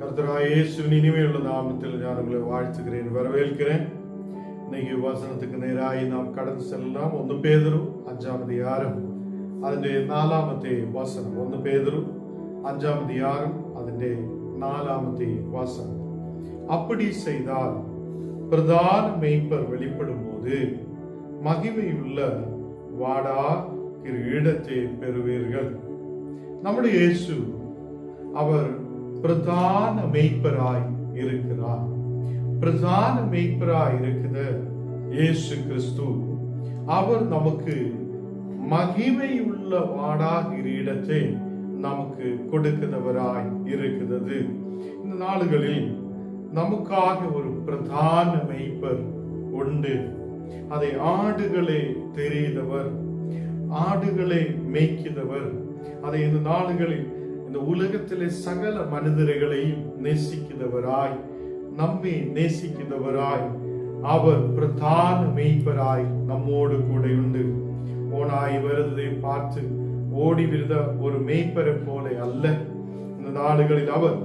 கர்த்தராகிய இயேசுவின் இனிமையுள்ள நாமத்தில் நான் உங்களை வாழ்த்துகிறேன், வரவேற்கிறேன். இன்னைக்கு வசனத்துக்கு நேராக நாம் கடந்து செல்லலாம். 1 பேதுரு 5ஆம் அதிகாரம் അതിന്റെ 4ാമത്തെ വചനം. 1 പേതുരു 5ஆம் அதிகாரம் അതിന്റെ 4ാമത്തെ வசனம். அப்படி செய்தால் பிரதான மேய்ப்பர் வெளிப்படும் போது மகிமையுள்ள வாடா கிரீடத்தை பெறுவீர்கள். நம்முடைய இயேசு அவர் பிரதான மேய்ப்பராய் இருக்கிறார். பிரதான மேய்ப்பராய் இருக்கிற இயேசு கிறிஸ்து அவர் நமக்கு மகிமையுள்ள வாடா கிரீடத்தை நமக்கு கொடுக்கிறவராய் இருக்கிறது. இந்த நாளுகளில் நமக்காக ஒரு பிரதான மேய்ப்பர் உண்டு. அதை ஆடுகளை தெரிந்தவர், ஆடுகளை மேய்க்கிறவர். அதை இந்த நாளுகளில் இந்த உலகத்திலே சகல மனிதர்களையும் நேசிக்கிறவராய், நம்மை நேசிக்கிறவராய் அவர் பிரதான மேய்ப்பராய் நம்மோடு கூட உண்டு. ஓனாய் வருவதை பார்த்து ஓடி விழுந்த ஒரு மேய்ப்பரை போல அல்ல. இந்த நாடுகளில் அவர்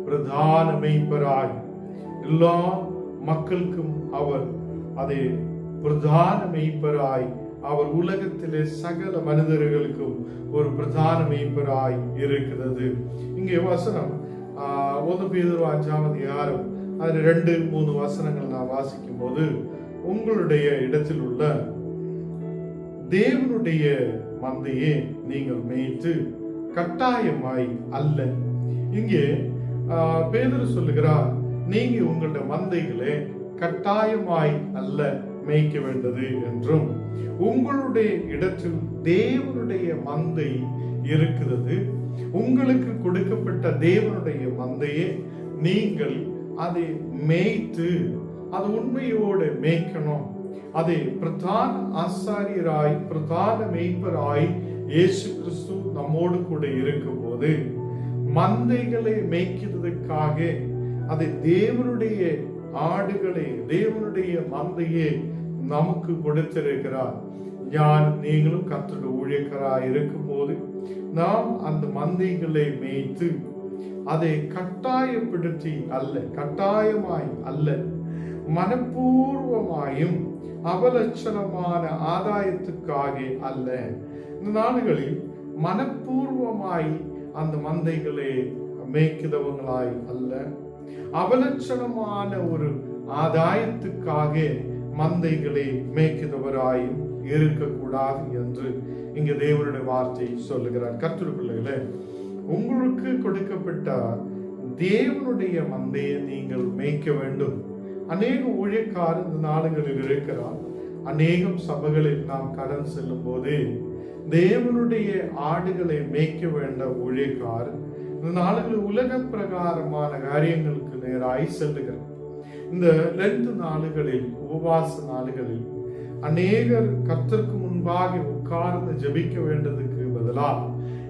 பிரதான மேய்ப்பராய் எல்லா மக்களுக்கும் அவர் அதை பிரதான மேய்ப்பராய் அவர் உலகத்திலே சகல மனிதர்களுக்கும் ஒரு பிரதான மேய்ப்பராய் இருக்கிறது. இங்கே வசனம் 1 பேதுரு 5ஆம் அதிகாரம் அதில் 2-3 வசனங்கள் நான் வாசிக்கும் போது, உங்களுடைய இடத்தில் உள்ள தேவனுடைய மந்தையே நீங்கள் மேய்த்து கட்டாயமாய் அல்ல. இங்கே பேதுரு சொல்லுகிறார், நீங்க உங்களுடைய மந்தைகளை கட்டாயமாய் அல்ல மேய்க்க வேண்டது என்றும், உங்களுடைய இடத்தில் தேவனுடைய மந்தை இருக்கிறது. உங்களுக்கு கொடுக்கப்பட்ட தேவனுடைய மந்தையே நீங்கள் அதை மேய்த்து அது உண்மையோடு மேய்க்கணும். அதை பிரதான ஆசாரியராய் பிரதான மேய்ப்பராய் இயேசு கிறிஸ்து நம்மோடு கூட இருக்கும் போது மந்தைகளை மேய்க்கிறதுக்காக அதை தேவனுடைய ஆடுகளை தேவனுடைய மந்தையை நமக்கு கொடுத்திருக்கிறார். நீங்களும் கர்த்தருடைய ஊழியக்காராய் இருக்கும் போது நாம் அந்த மந்தைகளை மேய்த்து அதை கட்டாயப்படுத்தி அல்ல, கட்டாயமாய் அல்ல, மனப்பூர்வமாயும் அவலட்சணமான ஆதாயத்துக்காக அல்ல. இந்த நாடுகளில் மனப்பூர்வமாய் அந்த மந்தைகளை மேய்க்கிறவங்களாய் அல்ல, அவலட்சணமான ஒரு ஆதாயத்துக்காக மந்தைகளை மேய்க்கிறவராயும் இருக்கக்கூடாது என்று இங்க தேவனுடைய வார்த்தை சொல்லுகிறார். கர்த்தருடைய பிள்ளைகளே, உங்களுக்கு கொடுக்கப்பட்ட தேவனுடைய மந்தையை நீங்கள் மேய்க்க வேண்டும். அநேக ஊழியக்காரர் இந்த நாடுகளில் இருக்கிறார். அநேகம் சபைகளில் நாம் கடன் செல்லும் போது தேவனுடைய ஆடுகளை மேய்க்க வேண்ட ஊழியக்காரர் இந்த நாடுகளில் உலக பிரகாரமான காரியங்களுக்கு நேராய் செல்லுகிறார். இந்த 2 நாளுகளில் உபவாச நாளுகளில் அநேகர் கர்த்தருக்கு முன்பாக உட்கார்ந்து ஜெபிக்க வேண்டதுக்கு பதிலா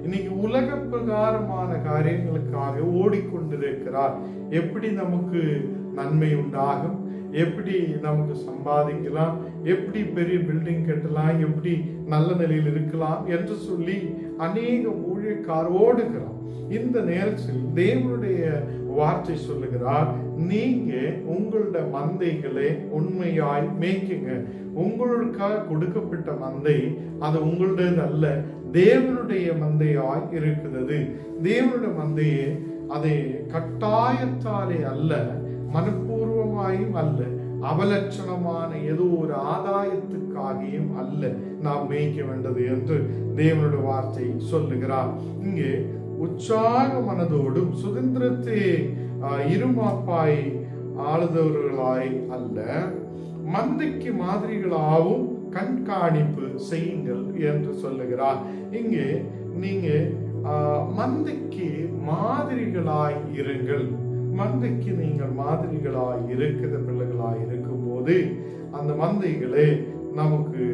இன்னைக்கு உலக பிரகாரமான காரியங்களுக்காக ஓடிக்கொண்டிருக்கிறார். எப்படி நமக்கு நன்மை உண்டாகும், எப்படி நமக்கு சம்பாதிக்கலாம், எப்படி பெரிய பில்டிங் கட்டலாம், எப்படி நல்ல நிலையில் இருக்கலாம் என்று சொல்லி அநேக ஊழியக்கார் ஓடுகிறார். இந்த நேரத்தில் தேவனுடைய வார்த்தை சொல்லுகிறார், நீங்க உங்களுடைய மந்தைகளை உண்மையாய் மேய்க்குங்க. உங்களுக்காக கொடுக்கப்பட்ட மந்தை அது உங்களுடையது அல்ல, தேவனுடைய மந்தையாய் இருக்கிறது. தேவனுடைய மந்தையே அதை கட்டாயத்தாலே அல்ல, மனப்பூர்வமாயும் அல்ல, அவலட்சணமான ஏதோ ஒரு ஆதாயத்துக்காகவும் அல்ல நாம் மேய்க்க வேண்டது என்று தேவனுடைய வார்த்தை சொல்லுகிறார். இங்கே உற்சாக மனதோடும் சுதந்திரத்தை இருமாப்பாய் ஆளுதவர்களாய் அல்ல, மந்தைக்கு மாதிரிகளாகவும் கண்காணிப்பு செய்யுங்கள் என்று சொல்லுகிறார். இங்கே நீங்க மந்தைக்கு மாதிரிகளாய் இருங்கள். மந்தைக்கு நீங்கள் மாதிரிகளாய் இருக்கிற பிள்ளைகளாய் இருக்கும் போது அந்த மந்தைகளே நமக்கு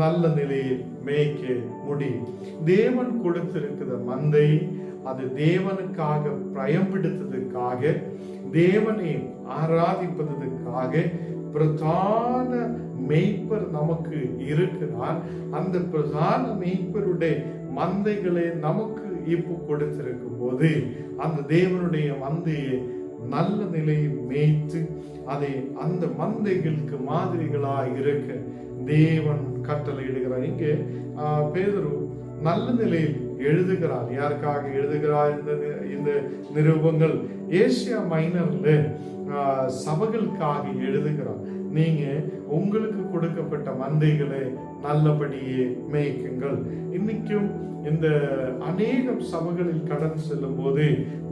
நல்ல நிலையில் மேய்க்க முடியும். தேவன் கொடுத்திருக்கிற மந்தை அது தேவனுக்காக பயன்படுத்துவதற்காக, தேவனை ஆராதிப்பதற்காக பிரதான மேய்ப்பர் நமக்கு இருக்கிறார். அந்த பிரதான மேய்ப்பருடைய மந்தைகளை நமக்கு இப்போ கொடுத்திருக்கும் போது அந்த தேவனுடைய மந்தையை நல்ல நிலையை மேய்த்து அதை அந்த மந்தைகளுக்கு மாதிரிகளாய் இருக்க தேவன் கட்டளையிடுகிறார். இங்கே பேதுரு நல்ல நிலையில் எழுதுகிறார். யாருக்காக எழுதுகிறார் இந்த நிருபங்கள்? ஏசியா மைனர்ல சபைகளுக்காக எழுதுகிறார். நீங்க உங்களுக்கு கொடுக்கப்பட்ட மந்தைகளை நல்லபடியே மேய்க்குங்கள். இன்னைக்கும் இந்த அநேகம் சபைகளில் கடந்து செல்லும் போது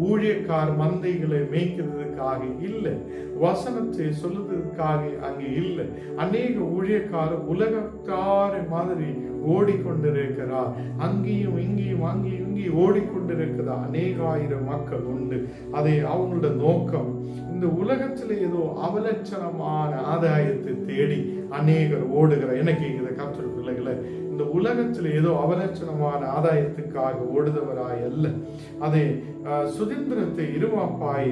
ஊழியக்கார் மந்தைகளை மேய்க்கிறதுக்காக இல்லை, வசனத்தை சொல்லுவதற்காக அங்கே இல்லை. அநேக ஊழியக்கார உலகத்தார மாதிரி ஓடிக்கொண்டிருக்கிறார். அங்கேயும் இங்கேயும் அங்கேயும் இங்கேயும் ஓடிக்கொண்டிருக்கிறார். அநேகாயிரம் மக்கள் உண்டு. அதை அவங்களோட நோக்கம் இந்த உலகத்துல ஏதோ அவலட்சணமான ஆதாயத்தை தேடி அநேகர் ஓடுகிறார். எனக்கு இதை கர்த்தர் பிள்ளைகளை, இந்த உலகத்தில் ஏதோ அவலட்சணமான ஆதாயத்துக்காக ஓடுதவராய் அல்ல, அதை சுதந்திரத்தை இருமாப்பாய்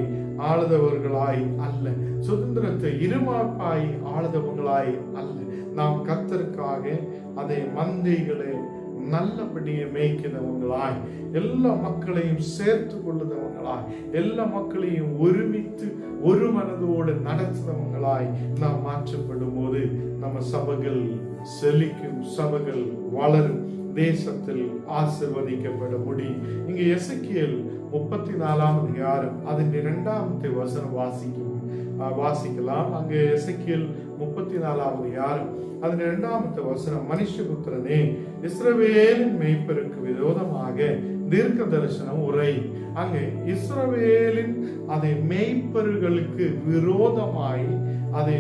ஆளுதவர்களாய் அல்ல, சுதந்திரத்தை இருமாப்பாய் ஆளுதவர்களாய் அல்ல. நாம் கர்த்தருக்காக அதை மந்தைகளை நல்லபடியே மேய்க்கிறவங்களாய், எல்லா மக்களையும் சேர்த்து கொள்ளுதவங்களாய், எல்லா மக்களையும் ஒருமித்து ஒரு மனதோடு நடத்துறவங்களாய் நாம் மாற்றப்படும் போது நம்ம சபைகள் செழிக்கும், சபைகள் வளரும், தேசத்தில் ஆசீர்வதிக்கப்பட முடியும். இங்க எசேக்கியேல் 34ஆம் அதிகாரம் அதன் 2ஆம் வசனம் வாசிக்கலாம். அங்கே எசேக்கியேல் 34ஆம் அதிகாரம் அதன் 2ஆம் வசனம், மனுஷபுத்திரனே, இஸ்ரவேலின் மேய்ப்பருக்கு விரோதமாக தீர்க்க தரிசனம் உரை. அங்கே இஸ்ரவேலின் அதை மேய்ப்பர்களுக்கு விரோதமாய் அதை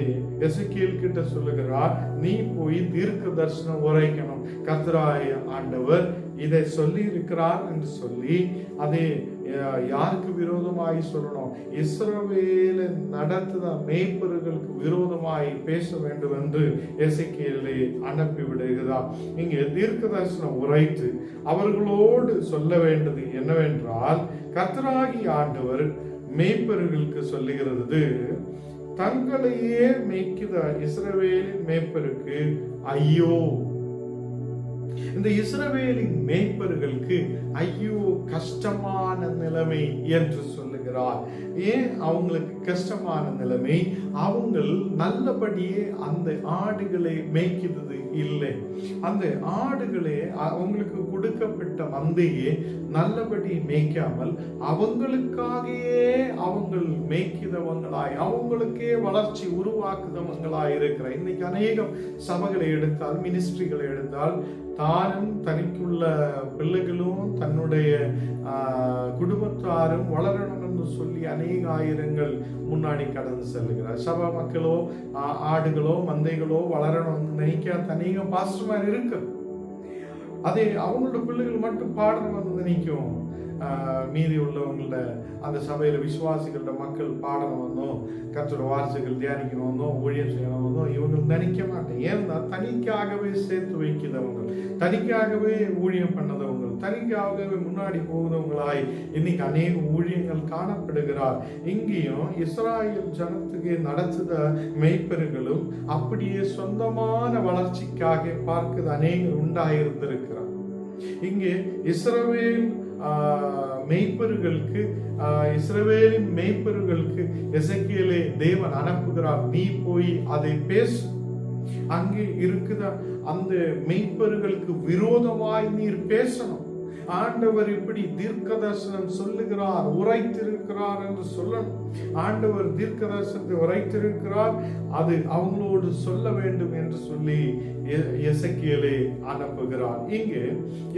எசேக்கியேல் கிட்ட சொல்லுகிறார், நீ போய் தீர்க்க தரிசனம் உரைக்கணும். கர்த்தராகிய ஆண்டவர் இதை சொல்லி இருக்கிறார் என்று சொல்லி அதை யாருக்கு விரோதமாய் சொல்லணும்? இஸ்ரவேலை நடத்துத மேய்ப்பர்களுக்கு விரோதமாய் பேச வேண்டும் என்று எசேக்கியேலை அனுப்பி விடுகிறார். இங்கே தீர்க்க தரிசனம் உரைத்து அவர்களோடு சொல்ல வேண்டியது என்னவென்றால், கர்த்தராகிய ஆண்டவர் மேய்ப்பர்களுக்கு சொல்லுகிறது, தங்களையே மேய்க்கிற இஸ்ரவேலின் மேய்ப்பருக்கு ஐயோ. இந்த இஸ்ரவேலின் மேய்ப்பர்களுக்கு ஐயோ, கஷ்டமான நிலைமை என்று சொல்லுகிறார். ஏன் அவங்களுக்கு கஷ்டமான நிலைமை? அவங்க நல்லபடியே அந்த ஆடுகளை மேய்க்கிறது இல்லை. அந்த ஆடுகளே அவங்களுக்கு கொடுக்கப்பட்ட மந்தையே நல்லபடி மேய்க்காமல் அவங்களுக்காகவே அவங்க மேய்க்கிறவங்களாய், அவங்களுக்கே வளர்ச்சி உருவாக்குறவங்களாய் இருக்கிற இன்னைக்கு அநேகம் சபைகளை எடுத்தால், மினிஸ்ட்ரிகளை எடுத்தால், தானும் தனிக்குள்ள பிள்ளைகளும் தன்னுடைய குடும்பத்தாரும் வளரணும் என்று சொல்லி அநேக ஆயிரங்கள் முன்னாடி கடந்து செல்லுகிறார். சபை மக்களோ ஆடுகளோ மந்தைகளோ வளரணும்னு நினைக்காத அநேக பாஸ்டர்மார் இருக்கு. அதை அவங்களோட பிள்ளைகள் மட்டும் பாடணும் நினைக்கும். மீதி உள்ளவங்கள அந்த சபையில விசுவாசிகளோட மக்கள் பாடணும் வந்தோம், கர்த்தரோட வார்த்தைகள் தியானிக்கணும் வந்தோம், ஊழியம் செய்யணும் வந்தோம், இவங்க நினைக்க மாட்டேன். ஏன்னா தனிக்காகவே சேர்த்து வைக்கிறவங்க, தனிக்காகவே ஊழியம் பண்ணதவங்க, தனிக்காகவே முன்னாடி போகிறவங்களாய் இன்னைக்கு அநேக ஊழியங்கள் காணப்படுகிறார். இங்கேயும் இஸ்ராயேல் ஜனத்துக்கு நடத்துத மெய்ப்பர்களும் அப்படியே சொந்தமான வளர்ச்சிக்காக பார்க்கிறது அநேகர் உண்டாயிருந்திருக்கிறார். இங்கே இஸ்ரவேல் மெய்ப்பர்களுக்கு, இஸ்ரவேலின் மெய்ப்பர்களுக்கு எசேக்கியேலை தேவன் அனுப்புகிறார், நீ போய் அதை பேசு. அங்கே இருக்குத அந்த மெய்ப்பர்களுக்கு விரோதமாய் நீர் பேசணும். ஆண்டவர் இப்படி தீர்க்க தரிசனம் சொல்லுகிறார், உரைத்திருக்கிறார் என்று சொல்லணும். ஆண்டவர் தீர்க்க தரிசனத்தை உரைத்திருக்கிறார், அது அவங்களோடு சொல்ல வேண்டும் என்று சொல்லி எசேக்கியேலை அனுப்புகிறார். இங்கே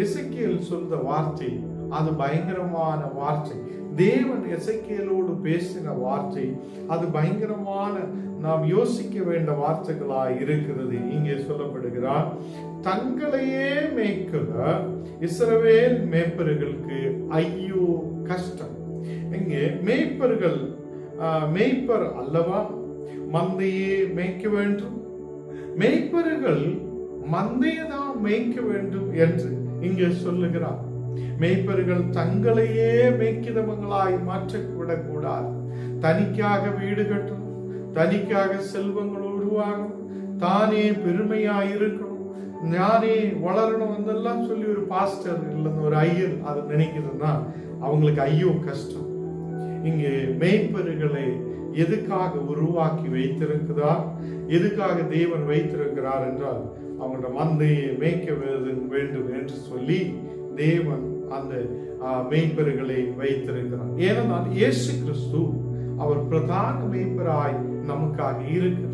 எசேக்கியேல் சொல்ற வார்த்தை அது பயங்கரமான வார்த்தை. தேவன் எசேக்கியேலோடு பேசின வார்த்தை அது பயங்கரமான, நாம் யோசிக்க வேண்டிய வார்த்தைகளாய் இருக்கிறது. இங்கே சொல்லப்படுகிறார், தங்களையே மேய்க்கிற இஸ்ரவேல் மேய்ப்பர்களுக்கு ஐயோ கஷ்டம். இங்கே மேய்ப்பர்கள் மேய்ப்பர் அல்லவா மந்தையே மேய்க்க வேண்டும், மேய்ப்பர்கள் மந்தையதான் மேய்க்க வேண்டும் என்று இங்கே சொல்லுகிறார். மேய்ப்பர்கள் தங்களையே மேய்க்கிறவங்களாய் மாற்றிவிடக்கூடாது. தனிக்காக வீடு கட்டணும், தனிக்காக செல்வங்கள் உருவாகும், தானே பெருமையாய் இருக்கணும், நானே வளரணும் என்றெல்லாம் சொல்லி ஒரு பாஸ்டர் இல்லைன்னு ஒரு ஐயர் அது நினைக்கிறதுனா அவங்களுக்கு ஐயோ கஷ்டம். இங்கே மேய்ப்பர்களை எதுக்காக உருவாக்கி வைத்திருக்கிறார், எதுக்காக தேவன் வைத்திருக்கிறார் என்றால் அவங்களோட மந்தையை மேய்க்க வேண்டும் என்று சொல்லி தேவன் அந்த மேய்ப்பர்களை வைத்திருக்கிறார். ஏனென்றால் இயேசு கிறிஸ்து அவர் பிரதான மேய்ப்பராய் நமக்காக இருக்கிறார்.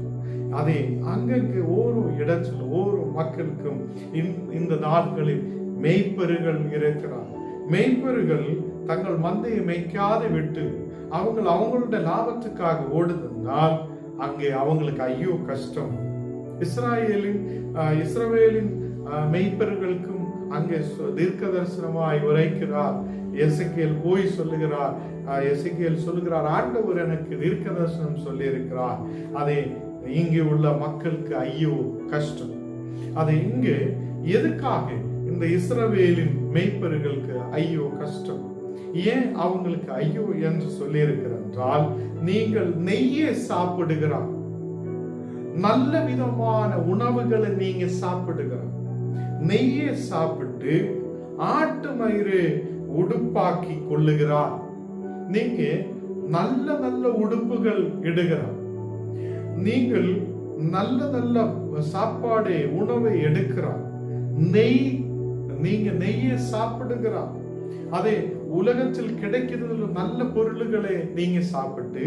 அதே அங்கங்கு ஒரு இடத்தில் ஒரு மக்களுக்கும் இந்த நாட்களில் மேய்ப்பர்கள் இருக்கிறார். மேய்ப்பர்கள் தங்கள் மந்தையை மேய்க்காது விட்டு அவங்களுடைய லாபத்துக்காக ஓடுதனால் அங்கே அவங்களுக்கு ஐயோ கஷ்டம். இஸ்ரவேலின் மெய்ப்பர்களுக்கும் அங்கே தீர்க்க தரிசனமாய் உரைக்கிறார். எசேக்கியேல் போய் சொல்லுகிறார். எசேக்கியேல் சொல்லுகிறார், ஆண்டவர் எனக்கு தீர்க்க தரிசனம் சொல்லி இருக்கிறார். அதை இங்கே உள்ள மக்களுக்கு ஐயோ கஷ்டம். அதை இங்கே எதுக்காக இந்த இஸ்ரவேலின் மெய்ப்பர்களுக்கு ஐயோ கஷ்டம், ஏன் அவங்களுக்கு ஐயோ என்று சொல்லி இருக்கிறால், நீங்கள் நெய்யை சாப்பிடுகிறார், நல்ல விதமான உணவுகளை நீங்க சாப்பிடுகிறார், நெய்யை சாப்பிட்டு ஆட்டு மயிறு உடுப்பாக்கி கொள்ளுகிறார், நீங்க நல்ல நல்ல உடுப்புகள் இடுகிறார், நீங்கள் நல்ல நல்ல சாப்பாடு உணவை எடுக்கிறார், நீங்க நெய்யை சாப்பிடுகிறார். அதே உலகத்தில் கிடைக்கிறது நல்ல பொருள்களை நீங்க சாப்பிட்டு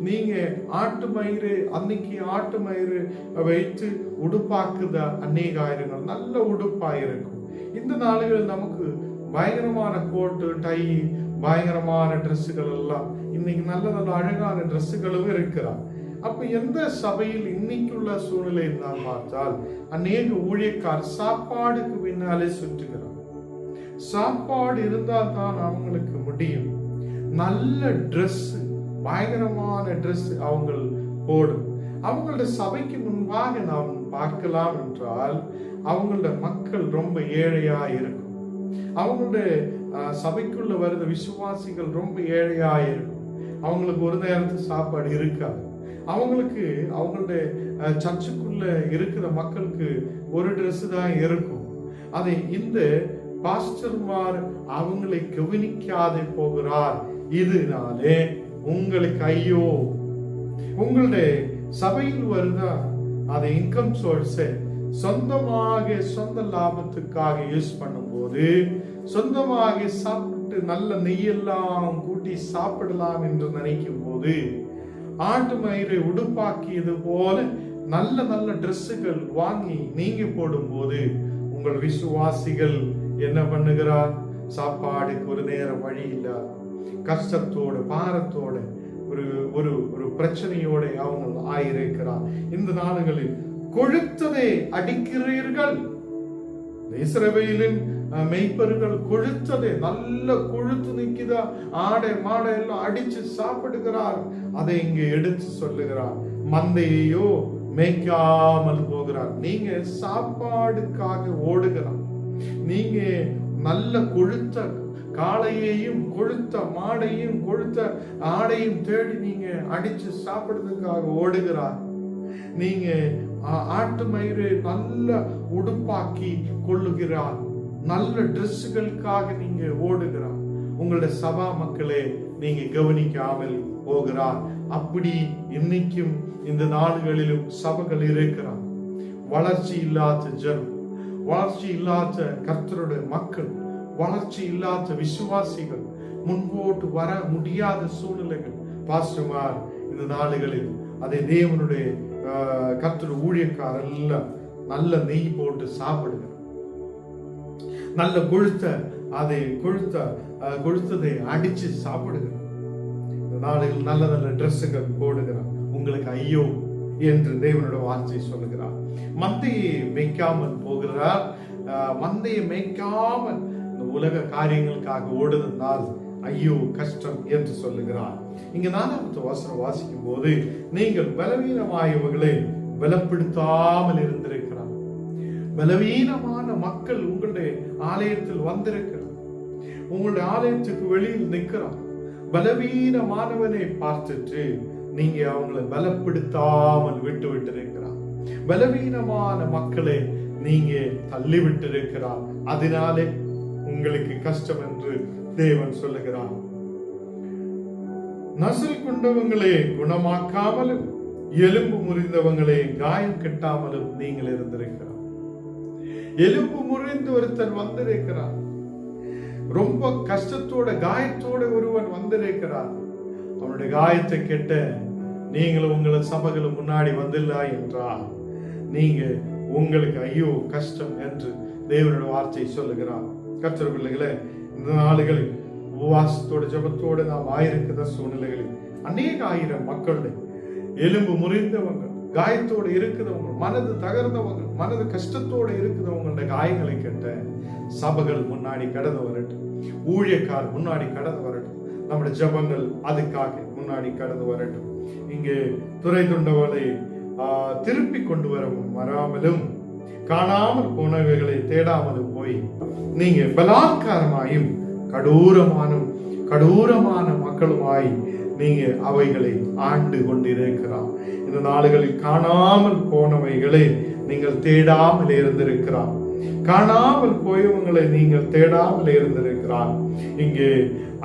நீங்க ஆட்டு மயிறு அன்னைக்கு ஆட்டு மயிறு வைத்து உடுப்பாக்குத அநேகாயிரங்கள் நல்ல உடுப்பாயிருக்கும். இந்த நாடுகள் நமக்கு பயங்கரமான கோட்டு டை பயங்கரமான ட்ரெஸ்ஸுகள் எல்லாம் இன்னைக்கு நல்ல நல்ல அழகான ட்ரெஸ்ஸுகளும் இருக்கிறார். அப்ப எந்த சபையில் இன்னைக்குள்ள சூழ்நிலை நான் பார்த்தால் அநேக ஊழியக்கார் சாப்பாடுக்கு பின்னாலே சுற்றுகிறார். சாப்பாடு இருந்தால் தான் அவங்களுக்கு முடியும். நல்ல ட்ரெஸ் பயங்கரமான ட்ரெஸ் அவங்க போடும். அவங்களோட சபைக்கு முன்பாக நாம் பார்க்கலாம் என்றால் அவங்களோட மக்கள் ரொம்ப ஏழையா இருக்கும். அவங்களுடைய சபைக்குள்ள வருத விசுவாசிகள் ரொம்ப ஏழையா இருக்கும். அவங்களுக்கு ஒரு நேரத்து சாப்பாடு இருக்காது. அவங்களுக்கு அவங்களுடைய சர்ச்சுக்குள்ள இருக்கிற மக்களுக்கு ஒரு ட்ரெஸ் தான் இருக்கும். அதை இந்த பாஸ்டர்மார் அவங்களை கவனிக்காதே போகிறார். இதனாலே உங்களுக்கு ஐயோ. உங்களுடைய சபையில் வருதா அதை இன்கம் சோர்ஸை சொந்தமாக சொந்த லாபத்துக்காக யூஸ் பண்ணும்போது சொந்தமாக சாப்பிட்டு நல்ல நெய்யெல்லாம் கூட்டி சாப்பிடலாம் என்று நினைக்கும் போது ஆட்டு மயிரை உடுப்பாக்கியது போல நல்ல நல்ல ட்ரெஸ்ஸுகள் வாங்கி நீங்க போடும்போது உங்கள் விசுவாசிகள் என்ன பண்ணுகிறார்? சாப்பாடுக்கு ஒரு நேரம் வழி இல்ல, கஷ்டத்தோட பாரத்தோட ஒரு ஒரு ஒரு பிரச்சனையோட அவங்க ஆயிருக்கிறார். இந்த நாடுகளில் கொழுத்ததை அடிக்கிறீர்கள். இஸ்ரவேலின் மெய்ப்பர்கள் கொழுத்ததை நல்ல கொழுத்து நிக்குதா ஆடை மாடை எல்லாம் அடிச்சு சாப்பிடுகிறார். அதை இங்க எடுத்து சொல்லுகிறார். மந்தையோ மேய்க்காமல் போகிறார். நீங்க சாப்பாடுக்காக ஓடுகிறார். நீங்க நல்ல கொழுத்த காளையையும் கொழுத்த மாடையும் கொழுத்த ஆடையும் தேடி நீங்க அடிச்சு சாப்பிடுறதுக்காக ஓடுகிறார். நீங்க ஆட்டு மயிரை நல்ல உடுப்பாக்கி கொள்ளுகிறார். நல்ல ட்ரெஸ்ஸுகளுக்காக நீங்க ஓடுகிறார். உங்களுடைய சபா மக்களே நீங்க கவனிக்காமல் போகிறார். அப்படி இன்னைக்கும் இந்த நாடுகளிலும் சபைகள் இருக்கிறார். வளர்ச்சி இல்லாத ஜனம், வளர்ச்சி இல்லாத கர்த்தருடைய மக்கள், வளர்ச்சி இல்லாத விசுவாசிகள், முன்போட்டு வர முடியாத சூழ்நிலைகள். பாஸ்டர்மார் இந்த நாடுகளில் அதை தேவனுடைய கர்த்தர் ஊழியக்காரர் எல்லாம் நல்ல நெய் போட்டு சாப்பிடுகிறார். நல்ல அதை கொழுத்ததை அடிச்சு சாப்பிடுகிறார். இந்த நாடுகள் நல்ல நல்ல ட்ரெஸ்ஸுகள் போடுகிறார். உங்களுக்கு ஐயோ என்று தேவனுடைய வார்த்தை சொல்லுகிறார். மந்தையை மேய்க்காமல் போகிறார். மந்தையை மேய்க்காமல் இந்த உலக காரியங்களுக்காக ஓடுவதால் ஐயோ கஷ்டம் என்று சொல்லுகிறார். இங்க 4வது வசனம் வாசிக்கும் போது நீங்கள் பலவீனமாயவர்களை பலப்படுத்தாமல் இருந்திருக்கிறார். பலவீனமான மக்கள் உங்களுடைய ஆலயத்தில் வந்திருக்கிறார். உங்களுடைய ஆலயத்துக்கு வெளியில் நிற்கிறார். பலவீனமானவனை பார்த்துட்டு நீங்க அவங்களை பலப்படுத்தாமல் விட்டு இருக்கிறார். பலவீனமான மக்களை நீங்க தள்ளி விட்டு இருக்கிறார். அதனாலே உங்களுக்கு கஷ்டம் என்று தேவன் சொல்லுகிறார். நசல் கொண்டவங்களே குணமாக்காமலும், எலும்பு முறிந்தவங்களே காயம் கெட்டாமலும் நீங்கள் இருந்திருக்கிறார். எலும்பு முறிந்து ஒருத்தன் வந்திருக்கிறார். ரொம்ப கஷ்டத்தோட காயத்தோட ஒருவன் வந்திருக்கிறார். அவனுடைய காயத்தை கெட்ட நீங்களும் உங்களை சபைகளும் முன்னாடி வந்துள்ள என்றால் நீங்க உங்களுக்கு ஐயோ கஷ்டம் என்று தேவனுடைய வார்த்தை சொல்லுகிறார். கர்த்தர் பிள்ளைகளே, இந்த நாளுகளில் உபவாசத்தோட ஜபத்தோடு நாம் ஆயிருக்கிற சூழ்நிலைகளில் அநேக ஆயிரம் மக்களுடைய எலும்பு முறிந்தவங்க, காயத்தோடு இருக்கிறவங்க, மனது தகர்ந்தவங்க, மனது கஷ்டத்தோடு இருக்கிறவங்களோட காயங்களை கெட்ட சபைகள் முன்னாடி கடந்து வரட்டும், ஊழியக்கார் முன்னாடி கடந்து வரட்டும், நம்முடைய ஜபங்கள் அதுக்காக முன்னாடி கடந்து வரட்டும். இங்கே துறை துண்டவளை திருப்பி கொண்டு வராமலும், காணாமல் போனவைகளை தேடாமலும் போய் நீங்க பலாத்காரமாயும் கடூரமான மக்களுமாய் நீங்க அவைகளை ஆண்டு கொண்டிருக்கிறார். இந்த நாடுகளில் காணாமல் போனவைகளை நீங்கள் தேடாமல் இருந்திருக்கிறார். காணாமல் போயவங்களை நீங்கள் தேடாமல் இருந்திருக்கிறார். இங்கே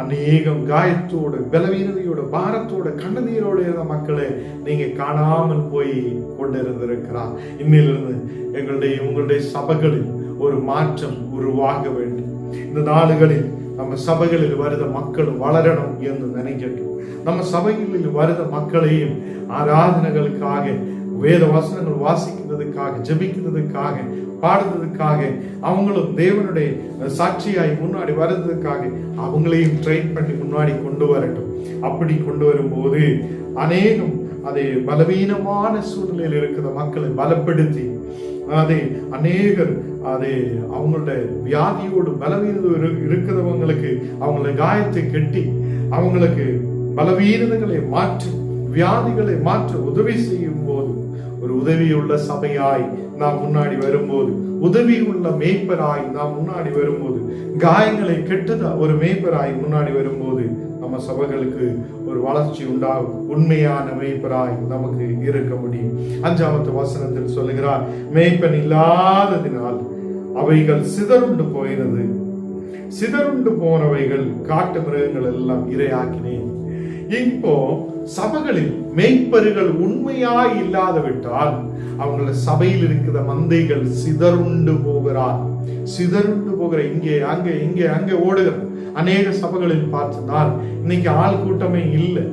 அநேகம் காயத்தோடு, பலவீனதையோட, பாரத்தோட, கண்ணீரோடு இருந்த மக்களை நீங்க காணாமல் போய் கொண்டிருந்திருக்கிறார். இன்னிலிருந்து உங்களுடைய சபைகளில் ஒரு மாற்றம் உருவாக வேண்டும். இந்த நாடுகளில் நம்ம சபைகளில் வருத மக்கள் வளரணும் என்று நினைக்கட்டும். நம்ம சபைகளில் வருத மக்களையும் ஆராதனைகளுக்காக, வேத வசனங்கள் வாசிக்கிறதுக்காக, ஜெபிக்கிறதுக்காக, பாடுறதுக்காக, அவங்களும் தேவனுடைய சாட்சியாய் முன்னாடி வர்றதுக்காக அவங்களையும் ட்ரெயின் பண்ணி முன்னாடி கொண்டு வரட்டும். அப்படி கொண்டு வரும்போது அநேகம் அதை பலவீனமான சூழ்நிலையில் இருக்கிற மக்களை பலப்படுத்தி, அதை அநேகர் அதை அவங்களுடைய வியாதியோடு பலவீனது இருக்கிறவங்களுக்கு அவங்களுடைய காயத்தை கட்டி அவங்களுக்கு பலவீனங்களை மாற்றி, வியாதிகளை மாற்ற உதவி செய்யும் போது, ஒரு உதவியுள்ள சபையாய் நாம் முன்னாடி வரும்போது, உதவி உள்ள மேய்ப்பராய் நாம் முன்னாடி வரும்போது, காயங்களை கெட்டுத ஒரு மேய்ப்பராய் முன்னாடி வரும்போது நம்ம சபைகளுக்கு ஒரு வளர்ச்சி உண்டாகும். உண்மையான மேய்ப்பராய் நமக்கு இருக்க முடியும். 5வது வசனத்தில் சொல்லுகிறார், மேய்ப்பன் இல்லாததினால் அவைகள் சிதறுண்டு போயினது, சிதறுண்டு போனவைகள் காட்டு மிருகங்கள் எல்லாம் இரையாக்கினேன். இப்போ சபைகளில் மேய்ப்பர்கள் உண்மையாய் இல்லாத விட்டால் அவங்கள சபையில் இருக்கிற மந்தைகள் சிதறுண்டு போகிறார். சிதறுண்டு போகிற இங்கே அங்கே இங்கே அங்கே ஓடுகிற அநேக சபைகளில் பார்த்தால் இன்னைக்கு ஆள் கூட்டமே இல்லை.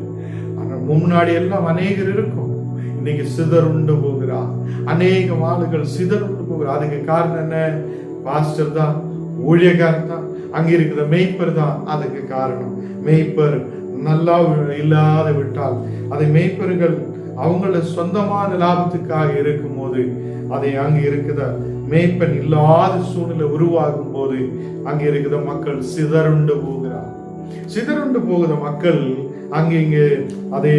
முன்னாடி எல்லாம் அநேகர் இருக்கும், இன்னைக்கு சிதறுண்டு போகிறார். அநேக ஆளுகள் சிதறுண்டு போகிறார். அதுக்கு காரணம் என்ன? பாஸ்டர் தான், ஊழியக்காரன் தான், அங்க இருக்கிற மேய்ப்பர் தான் அதுக்கு காரணம். மேய்ப்பர் நல்லா இல்லாத விட்டால், அதை மேய்ப்பர்கள் அவங்களோட சொந்தமான லாபத்துக்காக இருக்கும் போது, அதை அங்க இருக்கிற மேய்ப்பன் இல்லாத சூழ்நிலை உருவாகும் போது அங்க இருக்கிற மக்கள் சிதறுண்டு போகிறார். சிதறுண்டு போகிற மக்கள் அங்கே அதே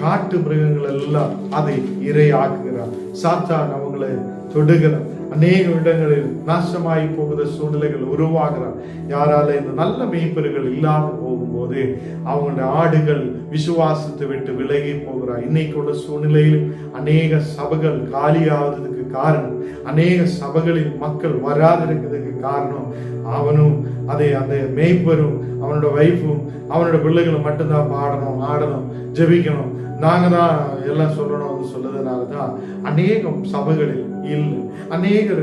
காட்டு மிருகங்கள் எல்லாம் அதை இரையாக்குகிறார். சாத்தான் அவங்களை தொடுகிறார். அநேக இடங்களில் நாசமாயி போகிற சூழ்நிலைகள் உருவாகிறார். யாரால இந்த நல்ல மேய்ப்பர்கள் இல்லாத போகும்போது அவங்களுடைய ஆடுகள் விசுவாசத்தை விட்டு விலகி போகிறார். இன்னைக்கு உள்ள சூழ்நிலையில் அநேக சபைகள் காலியாவதுக்கு காரணம், அநேக சபைகளில் மக்கள் வராதிருக்கிறதுக்கு காரணம், அவனும் அந்த மேய்ப்பரும் அவனோட வைஃபும் அவனோட பிள்ளைகளும் மட்டும்தான் பாடணும், ஆடணும், ஜெபிக்கணும், நாங்க தான் எல்லாம் சொல்லணும் சொல்றதுனாலதான் அநேகம் சபைகளில் இல்லை. அநேகர்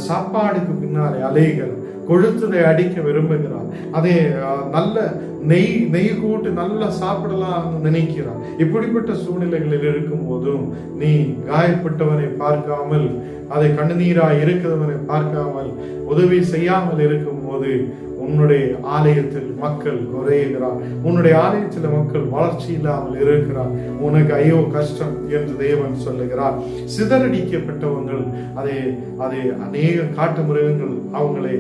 சாப்பாடுக்கு பின்னாலே அலைகள் கொழுத்ததை அடிக்க விரும்புகிறார். அதே நல்ல நெய் கூட்டு நல்லா சாப்பிடலாம் நினைக்கிறார். இப்படிப்பட்ட சூழ்நிலைகளில் இருக்கும் போதும் நீ காயப்பட்டவனை பார்க்காமல், அதை கண்ணீராய் இருக்கிறவனை பார்க்காமல், உதவி செய்யாமல் இருக்கும் போது உன்னுடைய ஆலயத்தில் மக்கள் குறைகிறார், உன்னுடைய ஆலயத்தில் மக்கள் வளர்ச்சி இல்லாமல் இருக்கிறார். உனக்கு ஐயோ கஷ்டம் என்று தேவன் சொல்லுகிறார். சிதறடிக்கப்பட்டவங்கள் அதை அநேக காட்டு மிருகங்கள் அவங்களை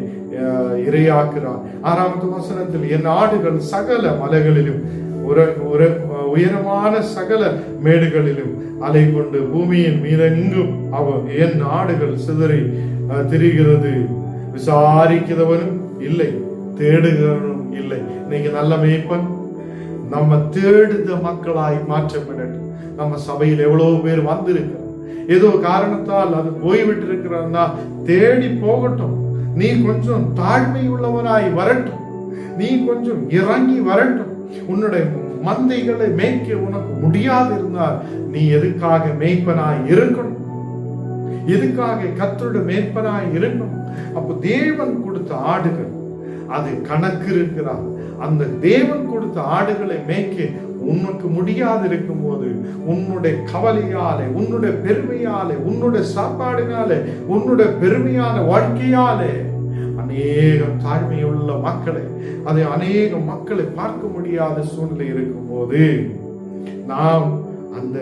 இரையாக்குறார். 6வது வசனத்தில், என் ஆடுகள் சகல மலைகளிலும் உயரமான சகல மேடுகளிலும் அலை கொண்டு பூமியின் மீதெங்கும் என் ஆடுகள் சிதறி திரிகிறது, விசாரிக்கிறவனும் இல்லை, தேடுகிறவனும் இல்லை. இன்னைக்கு நல்ல மேய்ப்பன் நம்ம தேடுத மக்களாய் மாற்றப்படட்டும். நம்ம சபையில் எவ்வளவு பேர் வந்திருக்கிறோம், ஏதோ காரணத்தால் அது போய்விட்டு இருக்கிறன்னா தேடி போகட்டும். நீ கொஞ்சம் தாழ்மை உள்ளவனாய் வரட்டும், நீ கொஞ்சம் இறங்கி வரட்டும். உன்னுடைய மந்தைகளை மேய்க்க உனக்கு முடியாது இருந்தால் நீ எதுக்காக மேய்ப்பனாய் இருக்கணும்? எதுக்காக கர்த்தருடைய மேய்ப்பனாய் இருக்கணும்? அப்ப தேவன் கொடுத்த ஆடுகள், அது கணக்கு இருக்கிறார். அந்த தேவன் கொடுத்த ஆடுகளை மேய்க்க உனக்கு முடியாது இருக்கும் போது உன்னுடைய கவலையாலே, உன்னுடைய பெருமையாலே, உன்னுடைய சாப்பாடுனாலே, உன்னுடைய பெருமையான வாழ்க்கையாலே அநேகம் தாழ்மையுள்ள மக்களை, அதை அநேக மக்களை பார்க்க முடியாத சூழ்நிலை இருக்கும் போது நாம் அந்த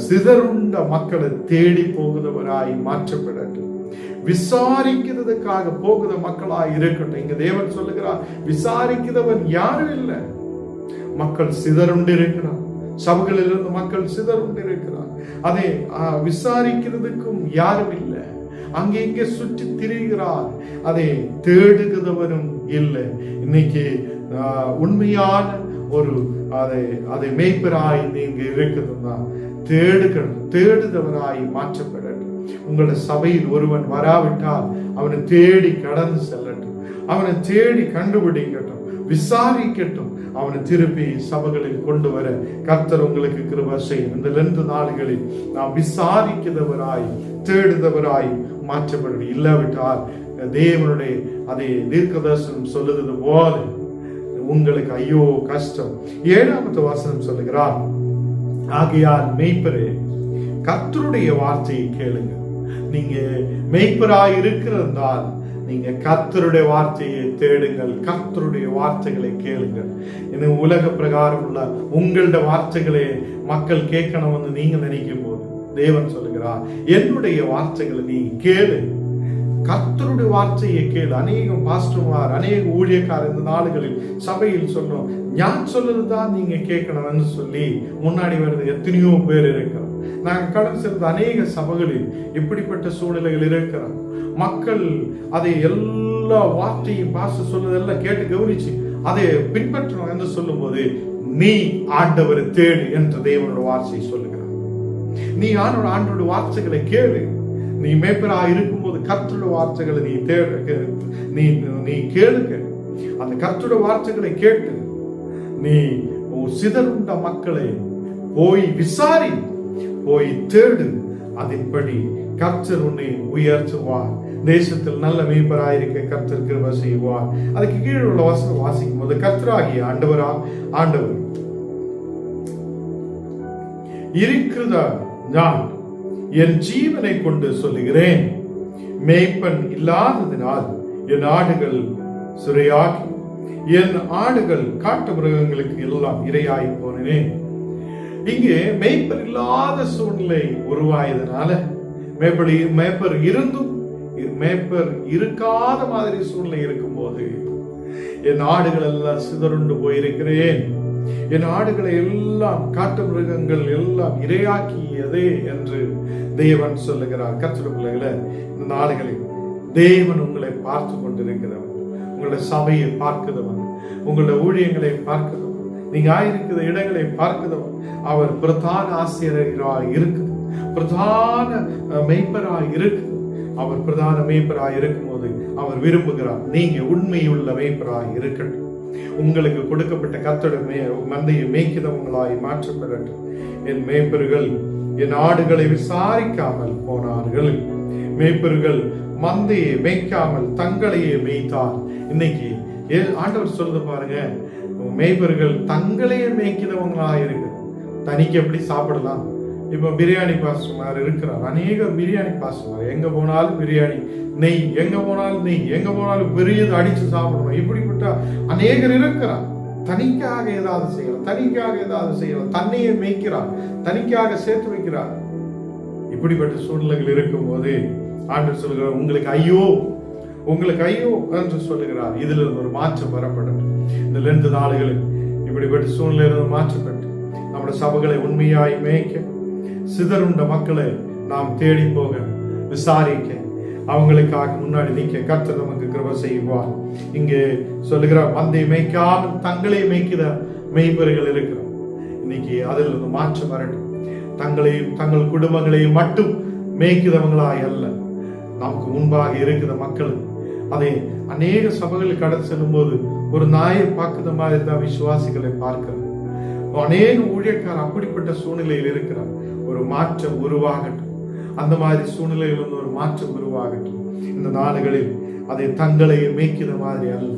சிதறுண்ட மக்களை தேடி போகிறவராய் மாற்றப்படட்டும். விசாரிக்கிறதுக்காக போகிற மக்களாய் இருக்கட்டும். இங்க தேவன் சொல்லுகிறார், விசாரிக்கிறவன் யாரும் இல்லை. மக்கள் சிதறுண்டு இருக்கிறார். சபைகளிலிருந்து மக்கள் சிதறுண்டு இருக்கிறார். அதை விசாரிக்கிறதுக்கும் யாரும் இல்லை. அங்கே இங்கே சுற்றி திரிகிறார். அதை தேடுகிறவரும் இல்லை. இன்னைக்கு உண்மையான ஒரு அதை மேய்ப்பராய் நீங்க இருக்குதுன்னா தேடுதவராய் மாற்றப்படட்டும். உங்களோட சபையில் ஒருவன் வராவிட்டால் அவனை தேடி கடந்து செல்லட்டும். அவனை தேடி கண்டுபிடிக்கட்டும், விசாரிக்கட்டும். அவனை திருப்பி சபைகளில் கொண்டு வர கர்த்தர் உங்களுக்கு கிருபை செய்யும். இந்த 2 நாள்களில் நாம் விசாரிக்கிறவராய், தேடுதவராய் மாற்றப்படும். இல்லாவிட்டால் தேவனுடைய அதை தீர்க்கதரிசனம் சொல்லுவது போல உங்களுக்கு ஐயோ கஷ்டம். 7வது வசனம் சொல்லுகிறார், ஆகையால் மேய்ப்பரே கர்த்தருடைய வார்த்தையை கேளுங்க. நீங்க மேய்ப்பராய் இருக்கிறதால் நீங்க கர்த்தருடைய வார்த்தையை தேடுங்கள், கர்த்தருடைய வார்த்தைகளை கேளுங்கள். இன்னும் உலக பிரகாரம் உள்ள உங்களுடைய வார்த்தைகளை மக்கள் கேட்கணும்னு நீங்க நினைக்கும் போது தேவன் சொல்லுகிறார், என்னுடைய வார்த்தைகளை நீ கேளு, கர்த்தருடைய வார்த்தையை கேளு. அநேகம் பாஸ்டர்மார், அநேக ஊழியக்காரர் இந்த நாடுகளில் சபையில் சொல்றோம், ஞான் சொல்லுதான் நீங்க கேட்கணும்னு சொல்லி முன்னாடி வருது எத்தனையோ பேர் இருக்கிறோம். நாங்கள் கடந்து செல்வது அநேக சபைகளில் இப்படிப்பட்ட சூழ்நிலைகள் இருக்கிறோம். மக்கள் அதை எல்லா வார்த்தையும் பாஸ்டர் சொல்லுதெல்லாம் கேட்டு கவனிச்சு அதை பின்பற்றணும் என்று சொல்லும் போது நீ ஆண்டவரை தேடு என்று தேவனோட வார்த்தையை சொல்லுகிறார். நீ ஆண்டோட வார்த்தைகளை கேளு. நீ மேய்ப்பராக இருக்கும்போது கர்த்தருடைய வார்த்தைகளை நீ நீ கேளுங்க. அந்த கர்த்தருடைய வார்த்தைகளை கேட்டு நீ சிதறுண்ட மக்களை போய் விசாரி, போய் தேடு. அதன்படி கர்த்தர் உன்னை உயர்த்துவார். தேசத்தில் நல்ல மேய்ப்பராயிருக்க கர்த்தர் கிருபை செய்வார். அதுக்கு கீழே உள்ள வசனம் வாசிக்கும் போது, கர்த்தராகிய ஆண்டவர் இருக்கிறதா நான் என் ஜீவனை கொண்டு சொல்லுகிறேன், மேய்ப்பன் இல்லாததினால் என் ஆடுகள் சிறையாகி என் ஆடுகள் காட்டு மிருகங்களுக்கு எல்லாம் இரையாய் போனேன். இங்கே மேய்ப்பர் இல்லாத சூழ்நிலை உருவாயதுனால, மேய்ப்பர் இருந்தும் மேய்ப்பர் இருக்காத மாதிரி சூழ்நிலை இருக்கும் போது என் ஆடுகள் எல்லாம் சிதறுண்டு போயிருக்கிறேன், என் ஆடுகளை எல்லாம் காட்டு மிருகங்கள் எல்லாம் இரையாக்கியதே என்று தேவன் சொல்லுகிறார். கர்த்தருடைய பிள்ளைகளே, இந்த நாடுகளில் தேவன் உங்களை பார்த்து கொண்டிருக்கிறவர், உங்களுடைய சபையை பார்க்கிறவன், உங்களுடைய ஊழியங்களை பார்க்கிறவன், நீங்க ஆயிருக்கிற இடங்களை பார்க்கிறவன். அவர் பிரதான ஆசிரியராய் இருக்கு, பிரதான மேய்ப்பராய் இருக்கு. அவர் பிரதான மேய்ப்பராய் இருக்கும்போது அவர் விரும்புகிறார் நீங்க உண்மையுள்ள மேய்ப்பராய் இருக்கட்டும். உங்களுக்கு கொடுக்கப்பட்ட கர்த்தருடைய மந்தையை மேய்க்கிறவங்களாய் மாற்றப்படட்டும். என் மேய்ப்பர்கள் என் ஆடுகளை விசாரிக்காமல் போனார்கள். மேய்ப்பர்கள் மந்தையை மேய்க்காமல் தங்களையே மேய்த்தார். இன்னைக்கு ஆண்டவர் சொல்றது பாருங்க, மேய்ப்பர்கள் தங்களையே மேய்க்கிறவங்களா இருக்கு. தனிக்கு எப்படி சாப்பிடலாம்? இப்ப பிரியாணி பாஸ்டர்மார் இருக்கிறார், அநேக பிரியாணி பாஸ்டர்மார், எங்க போனாலும் பிரியாணி, நெய், எங்க போனாலும் நெய், எங்க போனாலும் பெரியது அடிச்சு சாப்பிடணும். இப்படிப்பட்ட அநேகர் இருக்கிறார். தனிக்காக ஏதாவது செய்யலாம், தனிக்காக ஏதாவது செய்யலாம், தன்னையே மேய்க்கிறார், தனிக்காக சேர்த்து வைக்கிறார். இப்படிப்பட்ட சூழ்நிலைகள் இருக்கும் போது ஆண்டவர் சொல்கிறார், உங்களுக்கு ஐயோ, உங்களுக்கு ஐயோ என்று சொல்லுகிறார். இதுல ஒரு மாற்றம் வரப்படும். இந்த 2 நாடுகளில் இப்படிப்பட்ட சூழ்நிலையிலிருந்து மாற்றப்பட்டு நம்முடைய சபைகளை உண்மையாய் மேய்க்க, சிதறுண்ட மக்களை நாம் தேடி போக, விசாரிக்க, அவங்களுக்காக முன்னாடி நிற்க கர்த்தர் நமக்கு கிருபை செய்வார். இங்கே சொல்லுகிறார், மந்தை மேய்க்காமல் தங்களை மேய்க்கிற மேய்ப்பர்கள் இருக்கிறோம். இன்னைக்கு அதில் இருந்து மாற்றம் வரட்டும். தங்களையும் தங்கள் குடும்பங்களையும் மட்டும் மேய்க்கிறவங்களாய் அல்ல, நமக்கு முன்பாக இருக்கிற மக்கள். அதை அநேக சபைகள் கடந்து செல்லும் போது ஒரு நாயை பார்க்கிற மாதிரி தான் விசுவாசிகளை பார்க்கிறது. அநேக ஊழியக்காரர் அப்படிப்பட்ட சூழ்நிலையில் இருக்கிறார். ஒரு மாற்றம் உருவாகட்டும். அந்த மாதிரி சூழ்நிலையில் வந்து ஒரு மாற்றம் உருவாகட்டும். இந்த நாடுகளில் அதை தங்களையே மேய்க்கிற மாதிரி அல்ல,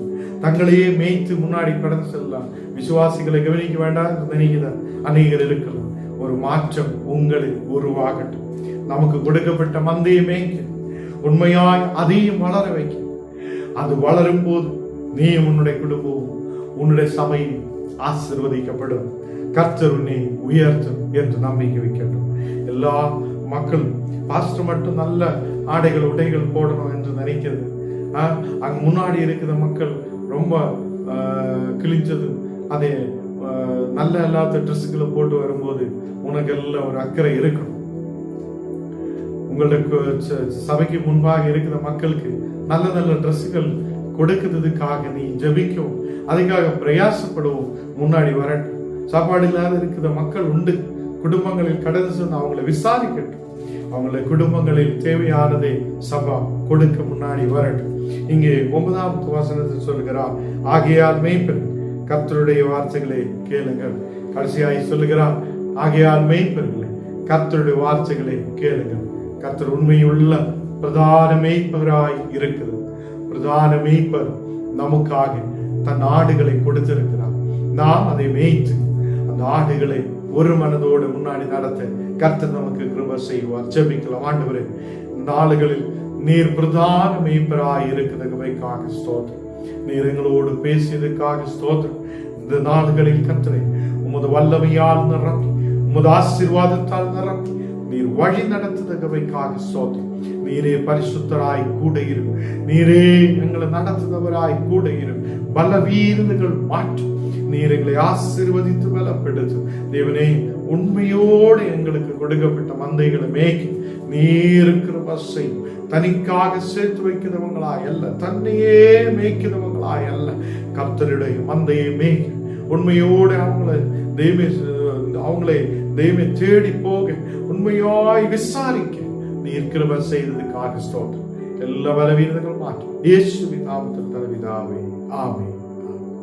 தங்களையே மேய்த்து முன்னாடி கடந்து செல்லலாம். விசுவாசிகளை கவனிக்க வேண்டாம் என்று நினைக்கிற அநேகர் இருக்கலாம். ஒரு மாற்றம் உங்களில் உருவாகட்டும். நமக்கு கொடுக்கப்பட்ட மந்தையை மேய்க்க, உண்மையாய் அதையும் வளர வைக்க. அது வளரும் போது நீயும் உன்னுடைய குடும்பமும் உன்னுடைய சபையும் ஆசீர்வதிக்கப்படும். கர்த்தர் உன்னை உயர்த்தும் என்று நம்பிக்கை வைக்கட்டும். எல்லா மக்களும் பாஸ்டர் மட்டும் நல்ல ஆடைகள் உடைகள் போடணும் என்று நினைக்கிறது. அங்க முன்னாடி இருக்கிற மக்கள் ரொம்ப கிழிஞ்சது, அதே நல்ல எல்லாத்த ட்ரெஸ்ஸுகளை போட்டு வரும்போது உனக்கு எல்லாம் ஒரு அக்கறை இருக்கணும். உங்களுக்கு சபைக்கு முன்பாக இருக்கிற மக்களுக்கு நல்ல நல்ல ட்ரெஸ்ஸுகள் கொடுக்கிறதுக்காக நீ ஜெபிக்கவும், அதுக்காக பிரயாசப்படுவோம். முன்னாடி வரட்டும். சாப்பாடு இல்லாத இருக்கிற மக்கள் உண்டு, குடும்பங்களில் கடந்து சென்று அவங்களை விசாரிக்கட்டும். அவங்களுடைய குடும்பங்களில் தேவையானதை சபா கொடுக்க முன்னாடி வரட்டும். இங்கே 9வது வசனத்தில் சொல்லுகிறார், ஆகையால் மேய்ப்பன் கர்த்தருடைய வார்த்தைகளை கேளுங்கள். கடைசியாய் சொல்லுகிறார், ஆகையால் மேய்ப்பர்களே கர்த்தருடைய வார்த்தைகளை கேளுங்கள். கர்த்தர் உண்மையுள்ள பிரதான மேய்ப்பராய் இருக்கிறது. பிரதான மேய்ப்பர் நமக்காக தன் ஆடுகளை கொடுத்திருக்கிறார். நாம் அதை மேய்த்து அந்த ஆடுகளை ஒரு மனதோடு முன்னாடி நடத்த கர்த்தர் நமக்கு கிருபை செய்வார். ஜெபிக்கலாம். ஆண்டவரே, நாளுகளில் நீர் பிரதான மேய்ப்பராய் இருக்கிறதுக்காக ஸ்தோத்திரம். நீர் எங்களோடு பேசியதுக்காக ஸ்தோத்திரம். இந்த நாளுகளில் கர்த்தரை உமது வல்லமையால் நிரப்பி, உமது ஆசீர்வாதத்தால் நிரப்பி நீர் வழி நடத்துவதற்காக ஸ்தோத்திரம். நீரே பரிசுத்தராய் கூட இரு. நீரே எங்களை நடத்துபவராய் கூட இரு. பலவீனங்கள் மாற்று. நீர் எங்களை ஆசீர்வதித்து பலப்படுத்து. தேவனே, உண்மையோடு எங்களுக்கு கொடுக்கப்பட்ட மந்தைகளை மேய்க்க நீர் இருக்கிற செய்யும். தனிக்காக சேர்த்து வைக்கிறவங்களாய் அல்ல, தன்னையே மேய்க்கிறவங்களாய் அல்ல, கர்த்தருடைய மந்தையை மேய்க்க உண்மையோடு அவங்களை தெய்வமே தேடி போக உண்மையாய் விசாரிக்க நீர் கிருபை செய்ததுக்காக ஸ்தோத்திரம். எல்லா பலவீனங்களும் மாற்றி இயேசுவின் நாமத்தில் தருவிதாவே. ஆமென்.